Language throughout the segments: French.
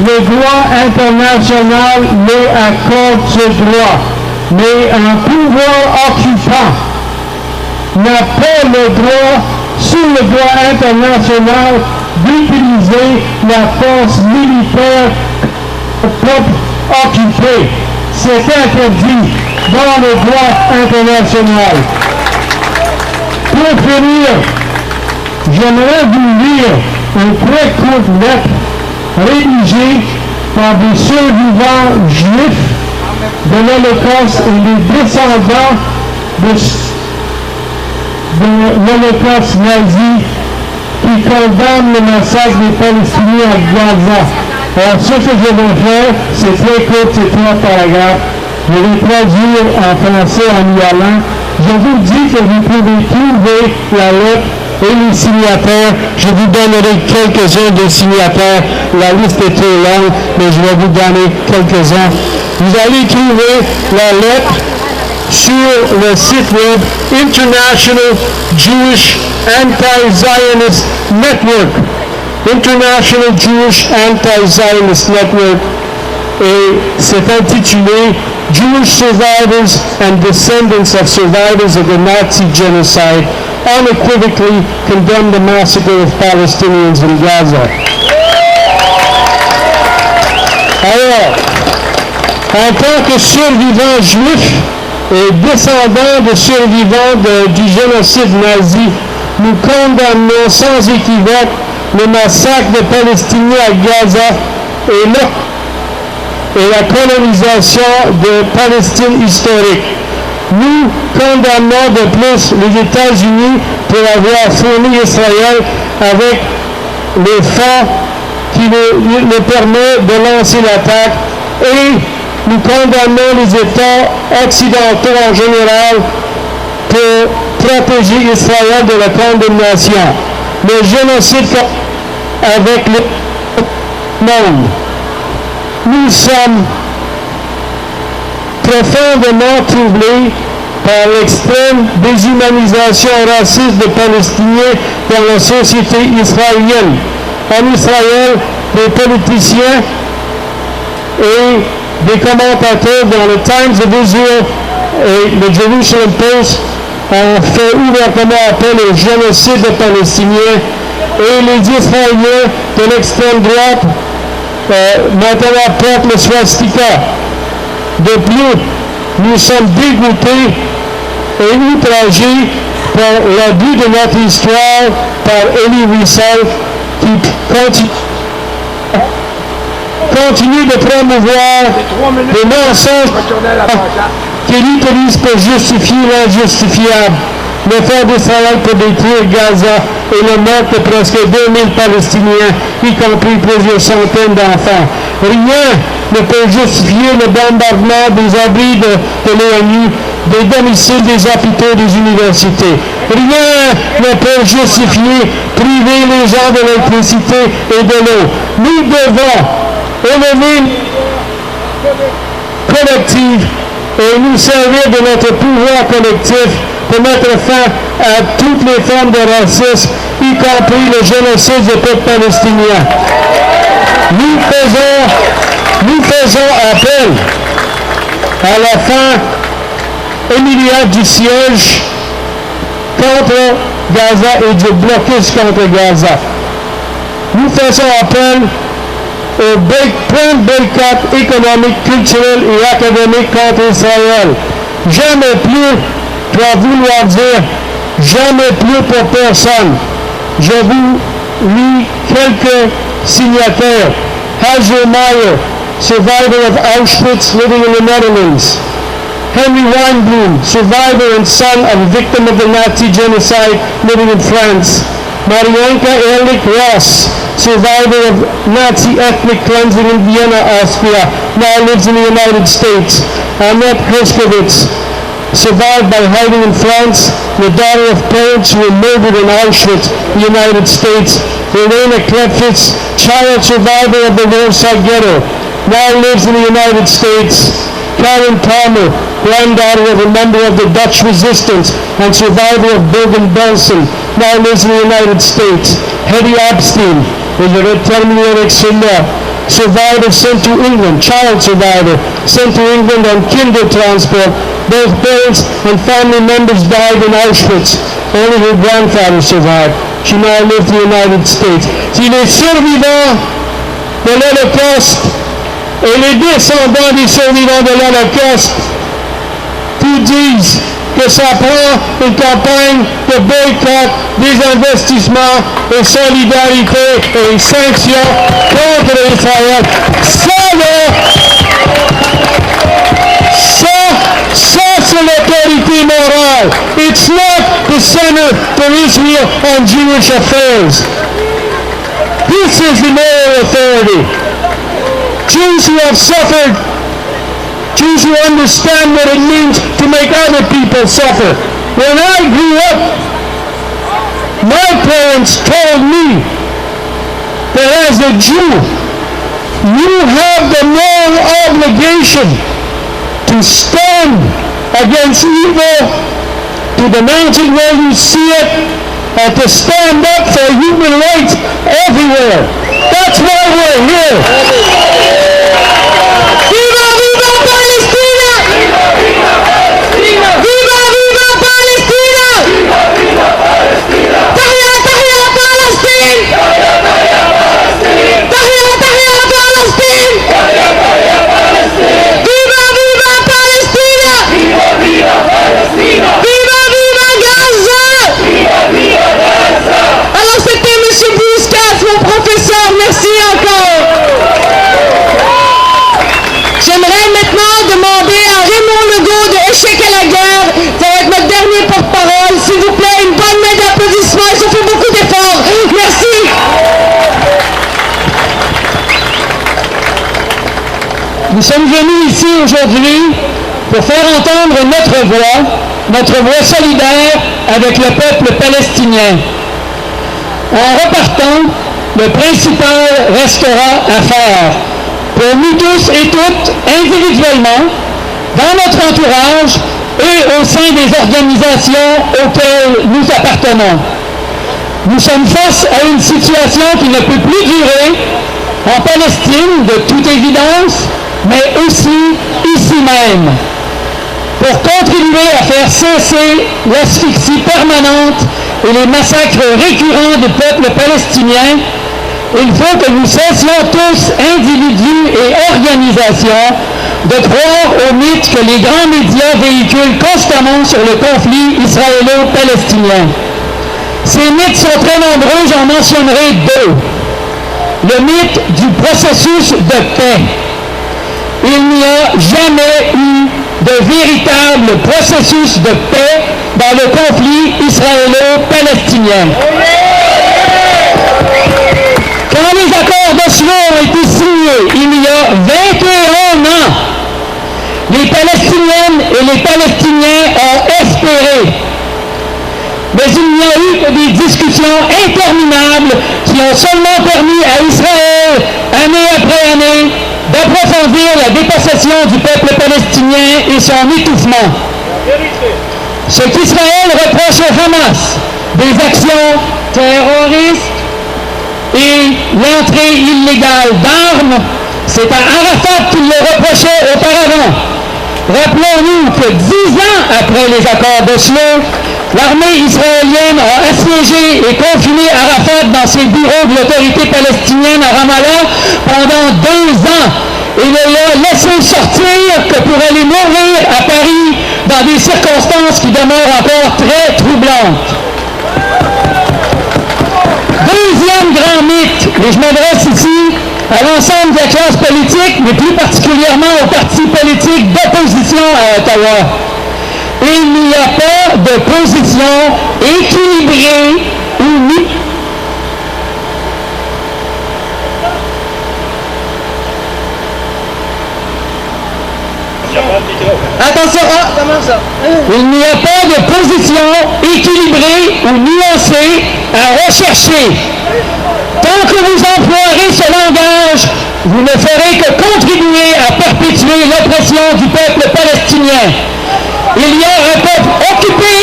Le droit international les accorde ce droit, mais un pouvoir occupant n'a pas le droit, sous le droit international, d'utiliser la force militaire du peuple occupé. C'est interdit dans le droit international. Pour finir, j'aimerais vous lire un très court lettre rédigé par des survivants juifs de l'Holocauste et des descendants de l'Holocauste nazi qui condamnent le massacre des Palestiniens à Gaza. Alors ce que je vais faire, c'est très court, c'est 3 paragraphes. Je vais traduire en français en y allant. Je vous dis que vous pouvez trouver la lettre et les signataires. Je vous donnerai quelques-uns des signataires. La liste est trop longue, mais je vais vous donner quelques-uns. Vous allez trouver la lettre sur le site web International Jewish Anti-Zionist Network. International Jewish Anti-Zionist Network. Et c'est intitulé Jewish Survivors and Descendants of Survivors of the Nazi Genocide unequivocally condemn the massacre of Palestinians in Gaza. Alors, en tant que survivants juifs et descendants de survivants du génocide nazi, nous condamnons sans équivoque le massacre des Palestiniens à Gaza et la colonisation de Palestine historique. Nous condamnons de plus les États-Unis pour avoir fourni Israël avec les fonds qui le permettent de lancer l'attaque et nous condamnons les États occidentaux en général pour protéger Israël de la condamnation. Le génocide avec le monde. Nous sommes profondément troublés par l'extrême déshumanisation raciste des Palestiniens dans la société israélienne. En Israël, des politiciens et des commentateurs dans le Times of Israel et le Jerusalem Post ont fait ouvertement appel au génocide des Palestiniens et les Israéliens de l'extrême droite maintenant portent le swastika. De plus, nous sommes dégoûtés et outragés par l'abus de notre histoire par Elie Wiesel qui continue de promouvoir des mensonges qu'il utilise pour justifier l'injustifiable. L'effort d'Israël pour détruire Gaza et le meurtre de presque 2000 Palestiniens, y compris plusieurs centaines d'enfants. Rien ne peut justifier le bombardement des abris de l'ONU, des domiciles, des hôpitaux, des universités. Rien ne peut justifier priver les gens de l'électricité et de l'eau. Nous devons élever collective et nous servir de notre pouvoir collectif pour mettre fin à toutes les formes de racisme, y compris le génocide des peuples palestiniens. Nous faisons appel à la fin immédiate du siège contre Gaza et du blocus contre Gaza. Nous faisons appel au point de boycott économique, culturel et académique contre Israël. Jamais plus pour vouloir dire jamais plus pour personne. Je vous lis quelques signataires. Hazel Meyer, survivor of Auschwitz, living in the Netherlands. Henry Weinblum, survivor and son of a victim of the Nazi genocide, living in France. Marianka Ehrlich Ross, survivor of Nazi ethnic cleansing in Vienna, Austria, now lives in the United States. Annette Herskovitz, survived by hiding in France, the daughter of parents who were murdered in Auschwitz, the United States. Elena Klepfitz, child survivor of the Warsaw Ghetto, now lives in the United States. Karen Palmer, granddaughter of a member of the Dutch resistance and survivor of Bergen-Belsen, now lives in the United States. Hetty Epstein, et je vais terminer avec cela, survivor sent to England, child survivor, sent to England on kinder transport. Both parents and family members died in Auschwitz. Only her grandfather survived. She now lives in the United States. Si les survivants de l'Holocauste et les descendants des survivants de l'Holocauste tout disent que ça prend une campagne de boycott, des investissements et solidarité et sanctions contre Israël. Ça, c'est l'autorité morale. It's not the Center for Israel and Jewish Affairs. This is the moral authority. Jews who have suffered, Jews who understand what it means to make other people suffer. When I grew up, my parents told me that as a Jew, you have the moral obligation to stand against evil, to denounce it where you see it, and to stand up for human rights everywhere. That's why we're here. Viva, viva Palestina! Viva, viva Palestina! Tahya, tahya Palestine! Tahya, tahya Palestine! Viva, viva Palestina! Viva, viva Gaza! Alors c'était M. Bouscat, mon professeur. Merci encore. J'aimerais maintenant demander à Raymond Legault de Échec à la guerre, ça va être notre dernier porte-parole. S'il vous plaît, une bonne main d'applaudissements. Ils ont fait beaucoup d'efforts. Merci. Nous sommes venus ici aujourd'hui pour faire entendre notre voix solidaire avec le peuple palestinien. En repartant, le principal restera à faire. Pour nous tous et toutes, individuellement, dans notre entourage et au sein des organisations auxquelles nous appartenons. Nous sommes face à une situation qui ne peut plus durer en Palestine, de toute évidence, mais aussi ici même. Pour contribuer à faire cesser l'asphyxie permanente et les massacres récurrents du peuple palestinien, il faut que nous cessions tous, individus et organisations, de croire aux mythes que les grands médias véhiculent constamment sur le conflit israélo-palestinien. Ces mythes sont très nombreux, j'en mentionnerai deux. Le mythe du processus de paix. Il n'y a jamais eu de véritable processus de paix dans le conflit israélo-palestinien. Quand les accords d'Oslo ont été signés il y a 21 ans, les Palestiniennes et les Palestiniens ont espéré. Mais il n'y a eu que des discussions interminables qui ont seulement permis à Israël, année après année, d'approfondir la dépossession du peuple palestinien et son étouffement. Ce qu'Israël reproche au Hamas, des actions terroristes et l'entrée illégale d'armes, c'est à Arafat qu'il le reprochait auparavant. Rappelons-nous que 10 ans après les accords d'Oslo, l'armée israélienne a assiégé et confiné Arafat dans ses bureaux de l'autorité palestinienne à Ramallah pendant 2 ans et ne l'a laissé sortir que pour aller mourir à Paris dans des circonstances qui demeurent encore très troublantes. Deuxième grand mythe, et je m'adresse ici à l'ensemble de la classe politique, mais plus particulièrement aux partis politiques d'opposition à Ottawa. Il n'y a pas de position équilibrée ou nulle. Attention, comment ça? Il n'y a pas de position équilibrée ou nuancée à rechercher. Tant que vous emploierez ce langage, vous ne ferez que contribuer à perpétuer l'oppression du peuple palestinien. il y a un peuple occupé,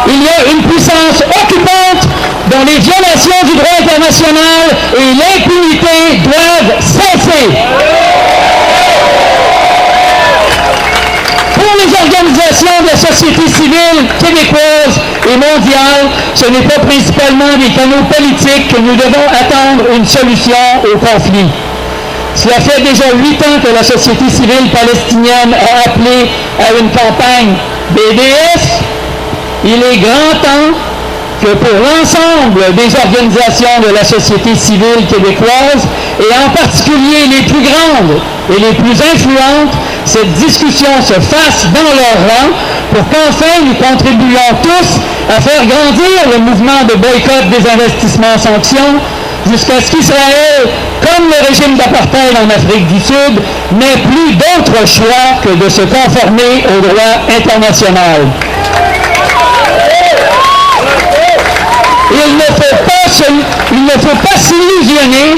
il y a une puissance occupante dont les violations du droit international et l'impunité doivent cesser. Pour les organisations de la société civile québécoise et mondiale, ce n'est pas principalement des canaux politiques que nous devons attendre une solution au conflit. Cela fait déjà 8 ans que la société civile palestinienne a appelé à une campagne BDS. Il est grand temps que pour l'ensemble des organisations de la société civile québécoise, et en particulier les plus grandes et les plus influentes, cette discussion se fasse dans leur rang pour qu'enfin nous contribuions tous à faire grandir le mouvement de boycott des investissements sanctions jusqu'à ce qu'Israël, comme le régime d'apartheid en Afrique du Sud, n'ait plus d'autre choix que de se conformer au droit international. Il ne faut pas s'illusionner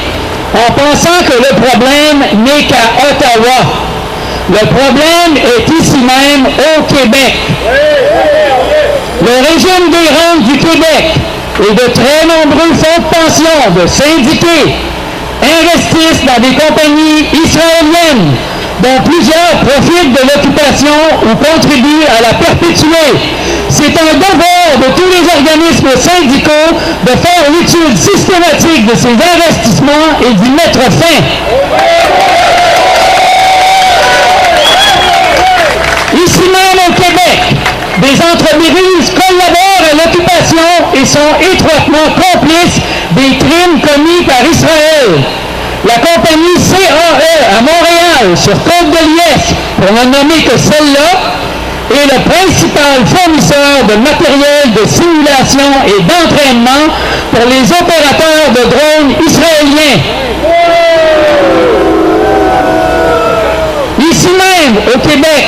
en pensant que le problème n'est qu'à Ottawa. Le problème est ici même au Québec. Le régime des rentes du Québec et de très nombreux fonds de pension de syndiqués investissent dans des compagnies israéliennes dont plusieurs profitent de l'occupation ou contribuent à la perpétuer. C'est un devoir de tous les organismes syndicaux de faire l'étude systématique de ces investissements et d'y mettre fin. Ici même au Québec, des entreprises collaborent à l'occupation et sont étroitement complices des crimes commis par Israël. La compagnie CAE à Montréal, sur Côte-de-Liesse, pour ne nommer que celle-là, est le principal fournisseur de matériel de simulation et d'entraînement pour les opérateurs de drones israéliens. Ici même, au Québec,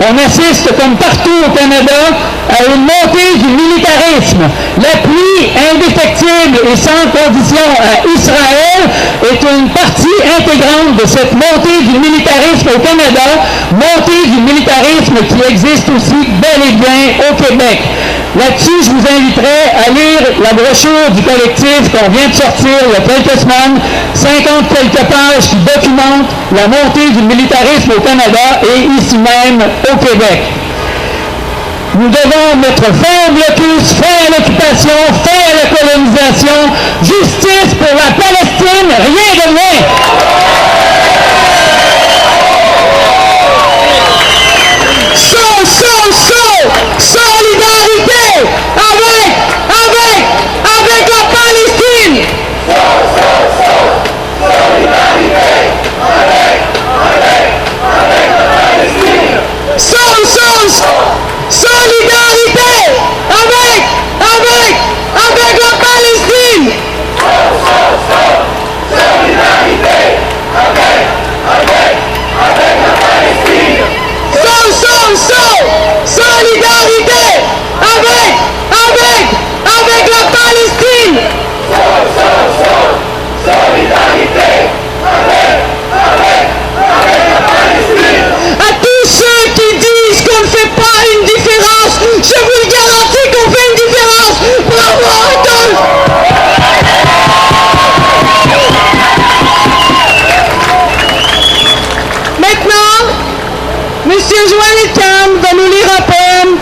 on assiste, comme partout au Canada, à une montée du militarisme. L'appui indéfectible et sans condition à Israël est une partie intégrante de cette montée du militarisme au Canada, montée du militarisme qui existe aussi bel et bien au Québec. Là-dessus, je vous inviterai à lire la brochure du collectif qu'on vient de sortir il y a quelques semaines, 50 quelques pages qui documentent la montée du militarisme au Canada et ici même au Québec. Nous devons mettre fin au blocus, fin à l'occupation, fin à la colonisation, justice pour la Palestine, rien de moins. Solidarité avec la Palestine. Solidarité avec la Palestine. Solidarité avec la Palestine. À tous ceux qui disent qu'on ne fait pas une différence, je vous garantis qu'on fait une différence. Bravo à tous. Maintenant, Monsieur Joël Cam va nous lire un poème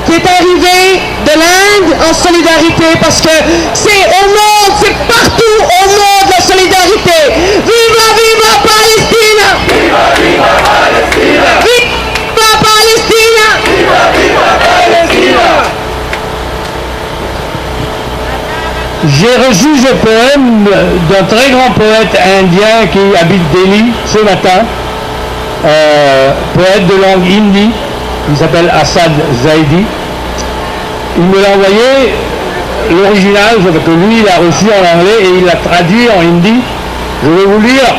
qui est arrivé de l'Inde en solidarité parce que c'est au monde, c'est partout au monde la solidarité. Viva, viva Palestina! Viva, viva Palestina! Viva Palestina! Viva, viva Palestina! J'ai reçu ce poème d'un très grand poète indien qui habite Delhi ce matin, poète de langue hindi, il s'appelle Assad Zaidi. Il me l'a envoyé, l'original, que lui il a reçu en anglais et il l'a traduit en hindi. Je vais vous lire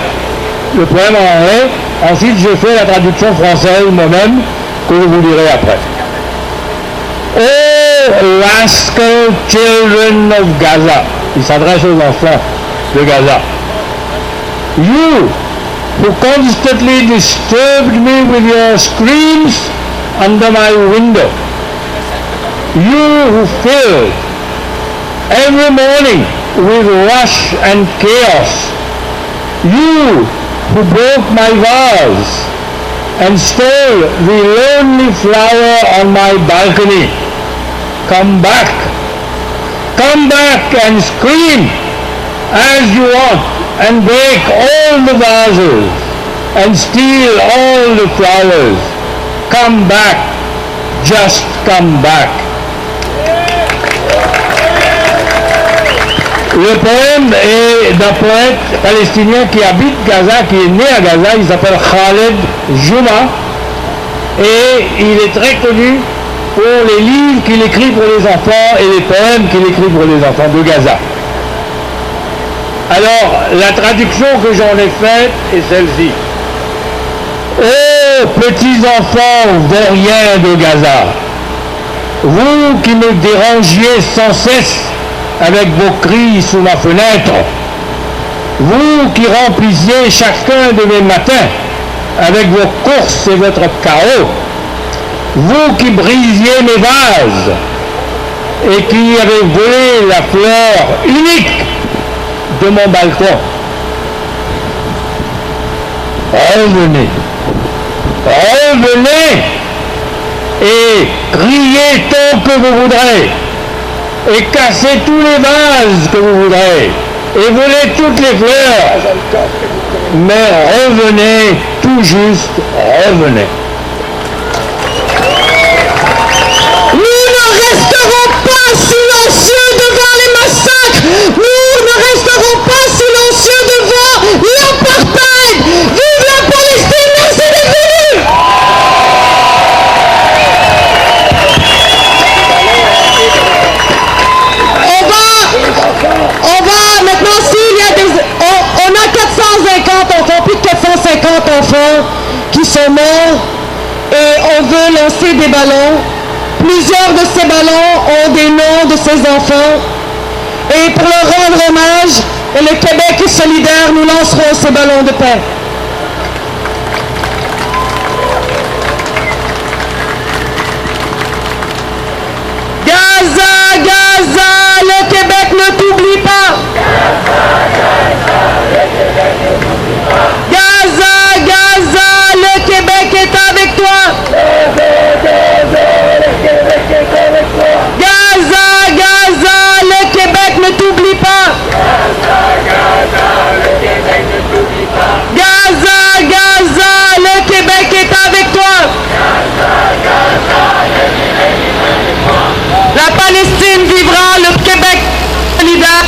le poème en anglais, ensuite je fais la traduction française moi-même, que je vous lirai après. Oh rascal children of Gaza, il s'adresse aux enfants de Gaza. You who constantly disturbed me with your screams under my window. You who filled every morning with rush and chaos. You who broke my vase and stole the lonely flower on my balcony. Come back. Come back and scream as you want and break all the vases and steal all the flowers. Come back. Just come back. Le poème est d'un poète palestinien qui habite Gaza, qui est né à Gaza. Il s'appelle Khaled Juma et il est très connu pour les livres qu'il écrit pour les enfants et les poèmes qu'il écrit pour les enfants de Gaza. Alors, la traduction que j'en ai faite est celle-ci. Ô petits enfants vauriens de Gaza, vous qui me dérangiez sans cesse avec vos cris sous ma fenêtre, vous qui remplissiez chacun de mes matins avec vos courses et votre chaos, vous qui brisiez mes vases et qui avez volé la fleur unique de mon balcon, revenez, revenez et criez tant que vous voudrez et cassez tous les vases que vous voudrez et volez toutes les fleurs, mais revenez, tout juste, revenez. Nous ne resterons pas silencieux devant les massacres. Nous ne resterons pas silencieux devant l'apartheid. Vive la Palestine, merci d'être venus. On va maintenant, s'il y a des... On a 450 enfants, plus de 450 enfants qui sont morts et on veut lancer des ballons. Plusieurs de ces ballons ont des noms de ces enfants. Et pour leur rendre hommage, et le Québec est solidaire, nous lancerons ces ballons de paix. Gaza, Gaza, le Québec ne t'oublie pas. Gaza, Gaza, le Québec est avec toi. Gaza, Gaza, le Québec ne t'oublie pas. Gaza, Gaza, le Québec est avec toi. La Palestine vivra, le Québec solidaire.